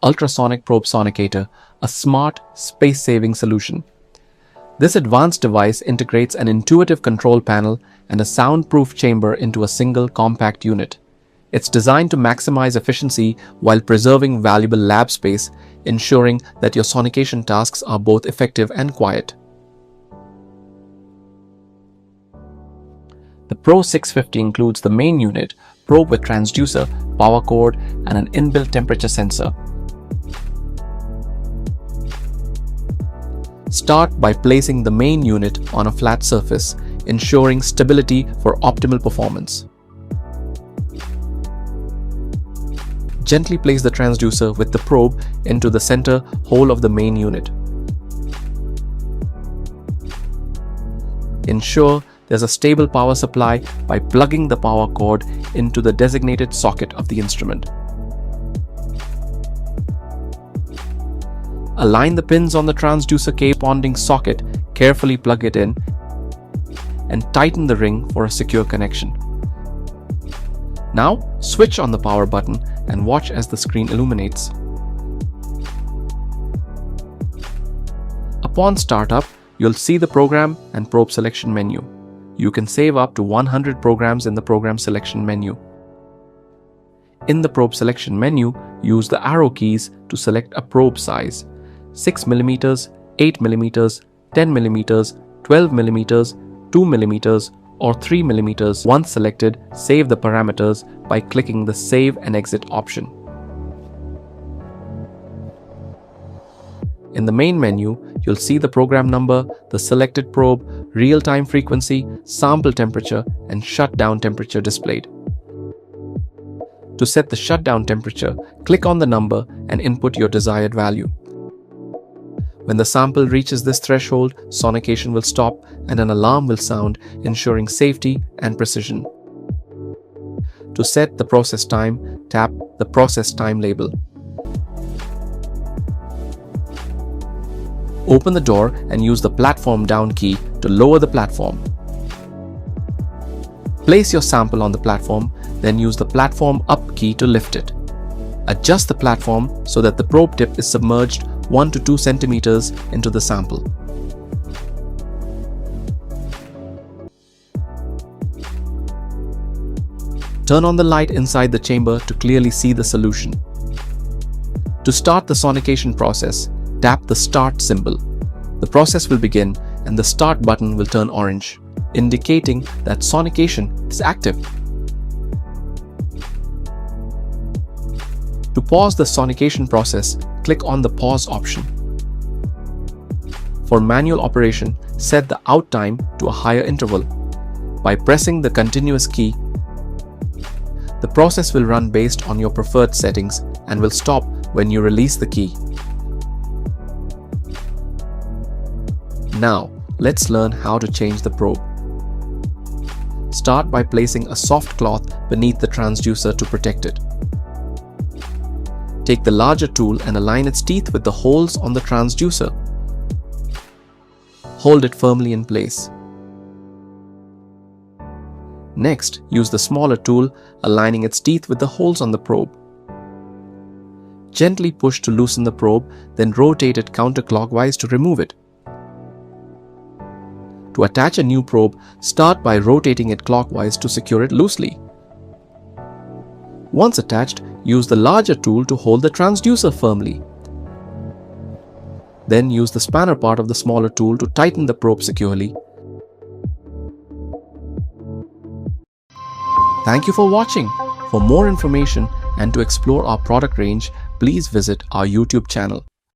ultrasonic probe Sonicator, a smart, space-saving solution. This advanced device integrates an intuitive control panel and a soundproof chamber into a single compact unit. It's designed to maximize efficiency while preserving valuable lab space, ensuring that your sonication tasks are both effective and quiet. The Pro 650 includes the main unit, probe with transducer, power cord, and an inbuilt temperature sensor. Start by placing the main unit on a flat surface, ensuring stability for optimal performance. Gently place the transducer with the probe into the center hole of the main unit. Ensure there's a stable power supply by plugging the power cord into the designated socket of the instrument. Align the pins on the transducer corresponding socket, carefully plug it in, and tighten the ring for a secure connection. Now, switch on the power button and watch as the screen illuminates. Upon startup, you'll see the program and probe selection menu. You can save up to 100 programs in the program selection menu. In the probe selection menu, use the arrow keys to select a probe size: 6mm, 8mm, 10mm, 12mm, 2mm, or 3mm. Once selected, save the parameters by clicking the Save and Exit option. In the main menu, you'll see the program number, the selected probe, real-time frequency, sample temperature, and shutdown temperature displayed. To set the shutdown temperature, click on the number and input your desired value. When the sample reaches this threshold, sonication will stop and an alarm will sound, ensuring safety and precision. To set the process time, tap the process time label. Open the door and use the platform down key to lower the platform. Place your sample on the platform, then use the platform up key to lift it. Adjust the platform so that the probe tip is submerged 1 to 2 centimeters into the sample. Turn on the light inside the chamber to clearly see the solution. To start the sonication process, tap the Start symbol. The process will begin and the Start button will turn orange, indicating that sonication is active. To pause the sonication process, click on the Pause option. For manual operation, set the out time to a higher interval. By pressing the continuous key, the process will run based on your preferred settings and will stop when you release the key. Now, let's learn how to change the probe. Start by placing a soft cloth beneath the transducer to protect it. Take the larger tool and align its teeth with the holes on the transducer. Hold it firmly in place. Next, use the smaller tool, aligning its teeth with the holes on the probe. Gently push to loosen the probe, then rotate it counterclockwise to remove it. To attach a new probe, start by rotating it clockwise to secure it loosely. Once attached, use the larger tool to hold the transducer firmly. Then use the spanner part of the smaller tool to tighten the probe securely. Thank you for watching. For more information and to explore our product range, please visit our YouTube channel.